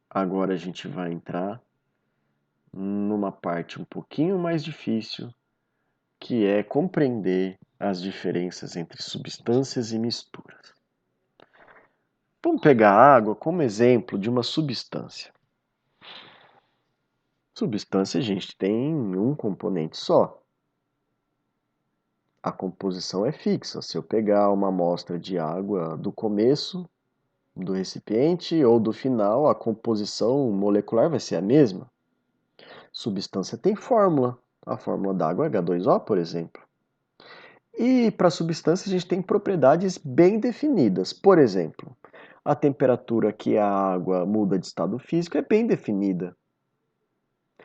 Agora a gente vai entrar numa parte um pouquinho mais difícil, que é compreender as diferenças entre substâncias e misturas. Vamos pegar a água como exemplo de uma substância. Substância a gente tem um componente só. A composição é fixa. Se eu pegar uma amostra de água do começo do recipiente ou do final, a composição molecular vai ser a mesma. Substância tem fórmula. A fórmula da água é H2O, por exemplo. E para a substância a gente tem propriedades bem definidas. Por exemplo, a temperatura que a água muda de estado físico é bem definida.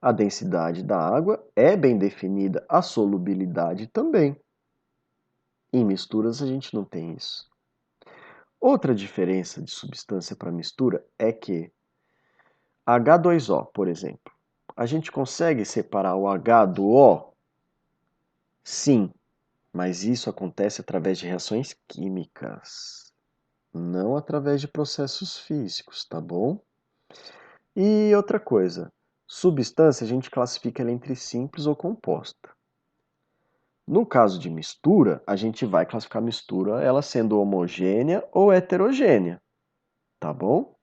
A densidade da água é bem definida, a solubilidade também. Em misturas a gente não tem isso. Outra diferença de substância para mistura é que H2O, por exemplo, a gente consegue separar o H do O? Sim, mas isso acontece através de reações químicas, não através de processos físicos, tá bom? E outra coisa, substância a gente classifica ela entre simples ou composta. No caso de mistura, a gente vai classificar a mistura ela sendo homogênea ou heterogênea, tá bom?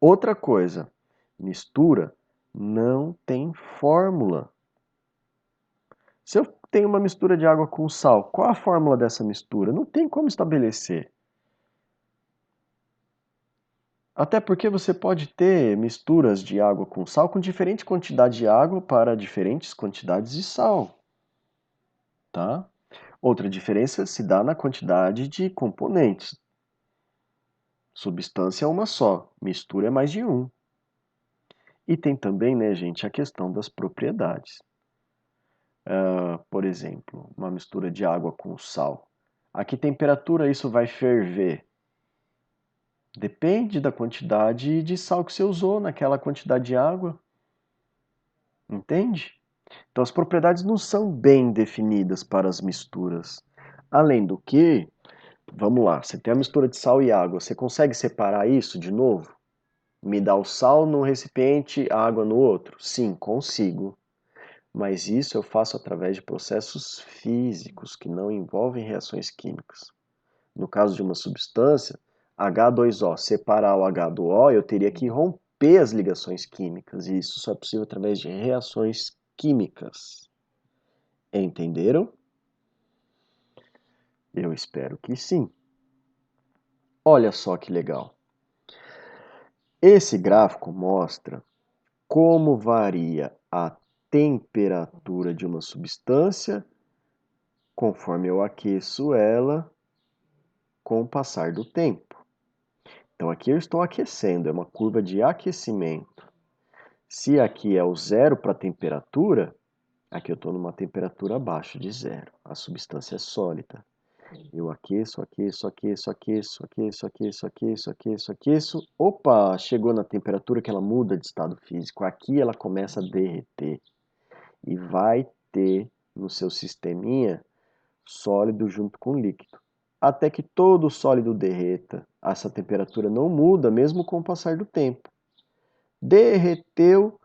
Outra coisa, mistura não tem fórmula. Se eu tenho uma mistura de água com sal, qual a fórmula dessa mistura? Não tem como estabelecer. Até porque você pode ter misturas de água com sal com diferente quantidade de água para diferentes quantidades de sal, tá? Outra diferença se dá na quantidade de componentes. Substância é uma só, mistura é mais de um. E tem também, né, gente, a questão das propriedades. Por exemplo, uma mistura de água com sal. A que temperatura isso vai ferver? Depende da quantidade de sal que você usou naquela quantidade de água. Entende? Então as propriedades não são bem definidas para as misturas. Além do que, vamos lá, você tem a mistura de sal e água, você consegue separar isso de novo? Me dá o sal num recipiente, a água no outro? Sim, consigo. Mas isso eu faço através de processos físicos que não envolvem reações químicas. No caso de uma substância, H2O, separar o H do O, eu teria que romper as ligações químicas, e isso só é possível através de reações químicas. Entenderam? Eu espero que sim. Olha só que legal. Esse gráfico mostra como varia a temperatura de uma substância conforme eu aqueço ela com o passar do tempo. Então aqui eu estou aquecendo, é uma curva de aquecimento. Se aqui é o zero para a temperatura, aqui eu estou numa temperatura abaixo de zero. A substância é sólida. Eu aqueço, aqueço, aqueço, aqueço, aqueço, aqueço, aqueço, aqueço, aqueço. Opa, chegou na temperatura que ela muda de estado físico. Aqui ela começa a derreter. E vai ter no seu sisteminha sólido junto com líquido. Até que todo o sólido derreta. Essa temperatura não muda mesmo com o passar do tempo. Derreteu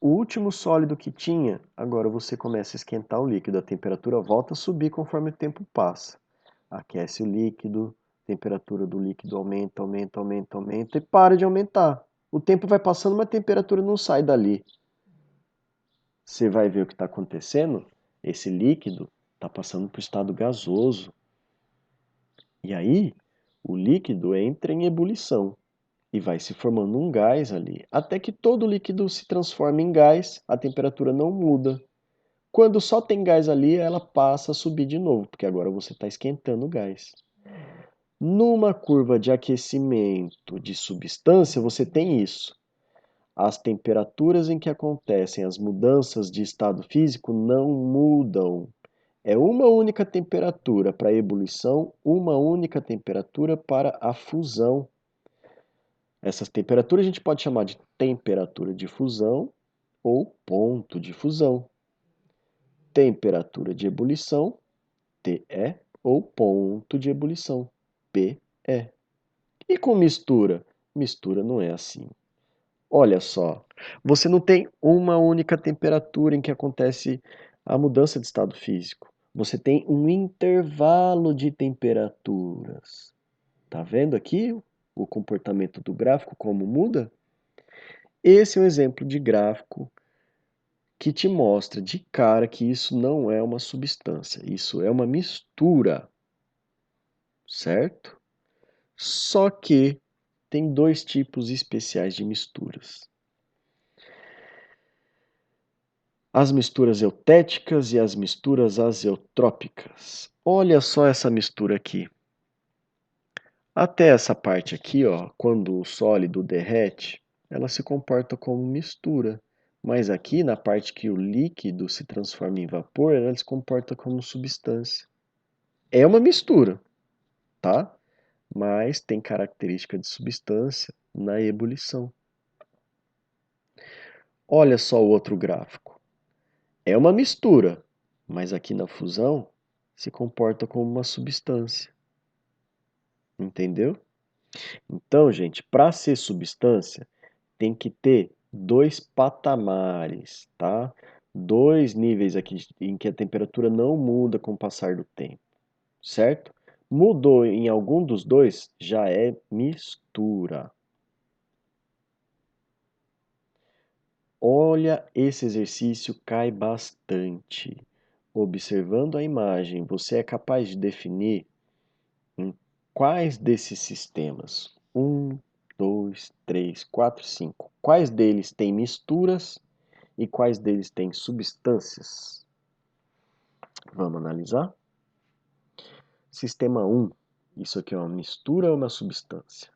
o último sólido que tinha, agora você começa a esquentar o líquido. A temperatura volta a subir conforme o tempo passa. Aquece o líquido, a temperatura do líquido aumenta, aumenta, aumenta, aumenta e para de aumentar. O tempo vai passando, mas a temperatura não sai dali. Você vai ver o que está acontecendo? Esse líquido está passando para o estado gasoso. E aí, o líquido entra em ebulição e vai se formando um gás ali. Até que todo líquido se transforma em gás, a temperatura não muda. Quando só tem gás ali, ela passa a subir de novo, porque agora você está esquentando o gás. Numa curva de aquecimento de substância, você tem isso. As temperaturas em que acontecem as mudanças de estado físico não mudam. É uma única temperatura para a ebulição, uma única temperatura para a fusão. Essas temperaturas a gente pode chamar de temperatura de fusão ou ponto de fusão. Temperatura de ebulição, TE, ou ponto de ebulição, PE. E com mistura? Mistura não é assim. Olha só, você não tem uma única temperatura em que acontece a mudança de estado físico. Você tem um intervalo de temperaturas. Tá vendo aqui o comportamento do gráfico, como muda? Esse é um exemplo de gráfico que te mostra de cara que isso não é uma substância, isso é uma mistura, certo? Só que tem dois tipos especiais de misturas. As misturas eutéticas e as misturas azeotrópicas. Olha só essa mistura aqui. Até essa parte aqui, ó, quando o sólido derrete, ela se comporta como mistura. Mas aqui, na parte que o líquido se transforma em vapor, ela se comporta como substância. É uma mistura, tá? Mas tem característica de substância na ebulição. Olha só o outro gráfico. É uma mistura, mas aqui na fusão se comporta como uma substância. Entendeu? Então, gente, para ser substância, tem que ter dois patamares, tá? Dois níveis aqui em que a temperatura não muda com o passar do tempo, certo? Mudou em algum dos dois, já é mistura. Olha, esse exercício cai bastante. Observando a imagem, você é capaz de definir em quais desses sistemas? Um, dois, três, quatro, cinco. Quais deles têm misturas e quais deles têm substâncias? Vamos analisar? Sistema um. Isso aqui é uma mistura ou uma substância?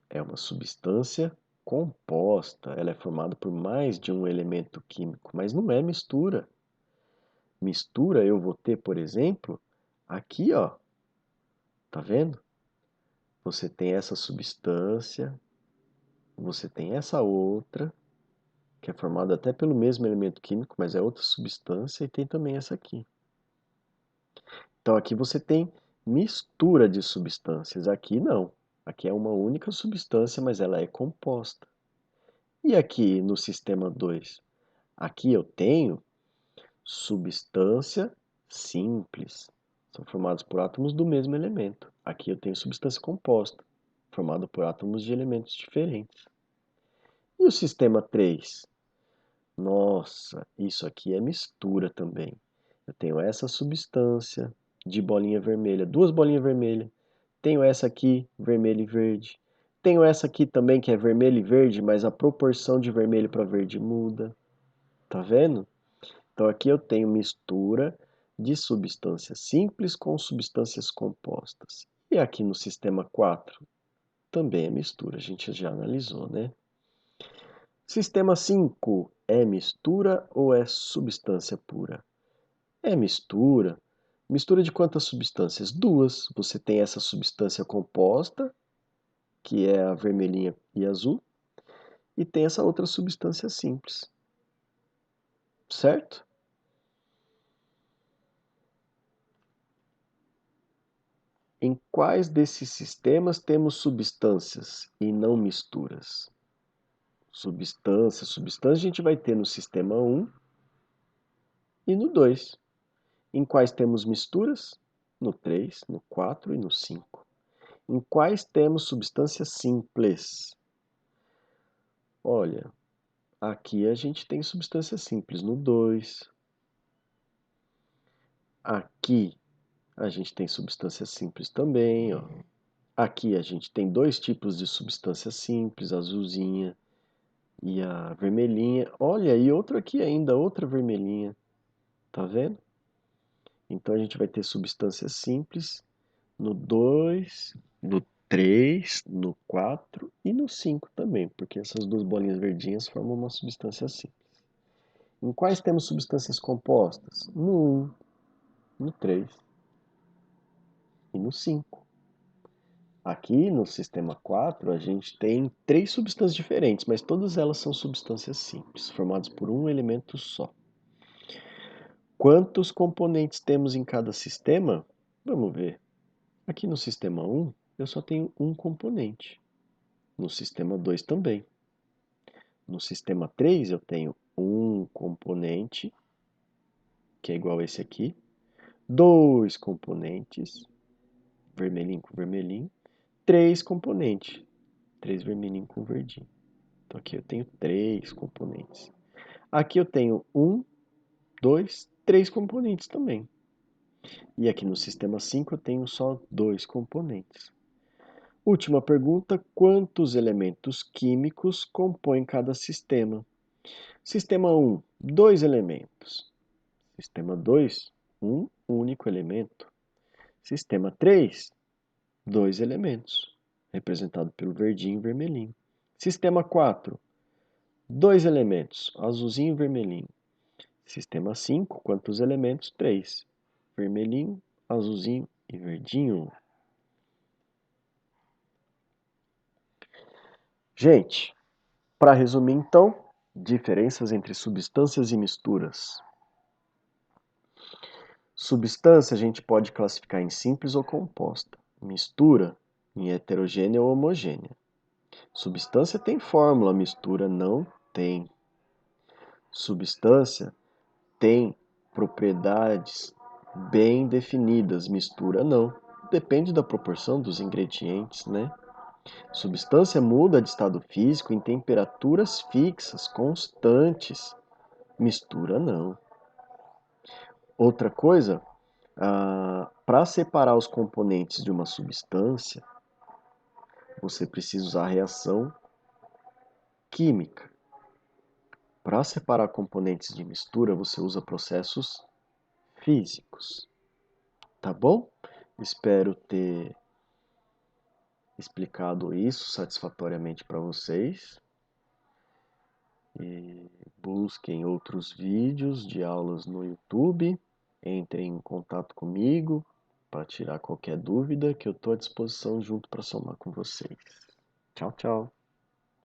É uma substância composta. Ela é formada por mais de um elemento químico, mas não é mistura. Mistura eu vou ter, por exemplo, aqui, ó. Tá vendo? Você tem essa substância, você tem essa outra, que é formada até pelo mesmo elemento químico, mas é outra substância, e tem também essa aqui. Então aqui você tem mistura de substâncias, aqui não. Aqui é uma única substância, mas ela é composta. E aqui no sistema 2? Aqui eu tenho substância simples. São formados por átomos do mesmo elemento. Aqui eu tenho substância composta, formada por átomos de elementos diferentes. E o sistema 3? Nossa, isso aqui é mistura também. Eu tenho essa substância de bolinha vermelha, duas bolinhas vermelhas. Tenho essa aqui, vermelho e verde. Tenho essa aqui também que é vermelho e verde, mas a proporção de vermelho para verde muda. Tá vendo? Então aqui eu tenho mistura de substâncias simples com substâncias compostas. E aqui no sistema 4 também é mistura, a gente já analisou, né? Sistema 5 é mistura ou é substância pura? É mistura. Mistura de quantas substâncias? Duas. Você tem essa substância composta, que é a vermelhinha e azul, e tem essa outra substância simples. Certo? Em quais desses sistemas temos substâncias e não misturas? Substância a gente vai ter no sistema 1 e no 2. Em quais temos misturas? No 3, no 4 e no 5. Em quais temos substâncias simples? Olha, aqui a gente tem substância simples no 2. Aqui a gente tem substância simples também, ó. Aqui a gente tem dois tipos de substância simples, a azulzinha e a vermelhinha. Olha, e outro aqui ainda, outra vermelhinha. Tá vendo? Então a gente vai ter substâncias simples no 2, no 3, no 4 e no 5 também, porque essas duas bolinhas verdinhas formam uma substância simples. Em quais temos substâncias compostas? No 1, no 3 e no 5. Aqui no sistema 4 a gente tem três substâncias diferentes, mas todas elas são substâncias simples, formadas por um elemento só. Quantos componentes temos em cada sistema? Vamos ver. Aqui no sistema 1, eu só tenho um componente. No sistema 2 também. No sistema 3 eu tenho um componente, que é igual a esse aqui, dois componentes, vermelhinho com vermelhinho, três componentes, três vermelhinho com verdinho. Então aqui eu tenho três componentes. Aqui eu tenho um, dois, três componentes também. E aqui no sistema 5 eu tenho só dois componentes. Última pergunta: quantos elementos químicos compõem cada sistema? Sistema 1, dois elementos. Sistema 2, um único elemento. Sistema 3, dois elementos, representado pelo verdinho e vermelhinho. Sistema 4, dois elementos, azulzinho e vermelhinho. Sistema 5, quantos elementos? 3. Vermelhinho, azulzinho e verdinho. Gente, para resumir então, diferenças entre substâncias e misturas. Substância a gente pode classificar em simples ou composta. Mistura em heterogênea ou homogênea. Substância tem fórmula, mistura não tem. Substância tem propriedades bem definidas, mistura não. Depende da proporção dos ingredientes, né? Substância muda de estado físico em temperaturas fixas, constantes. Mistura não. Outra coisa, para separar os componentes de uma substância, você precisa usar reação química. Para separar componentes de mistura, você usa processos físicos. Tá bom? Espero ter explicado isso satisfatoriamente para vocês. E busquem outros vídeos de aulas no YouTube. Entrem em contato comigo para tirar qualquer dúvida que eu estou à disposição junto para somar com vocês. Tchau, tchau.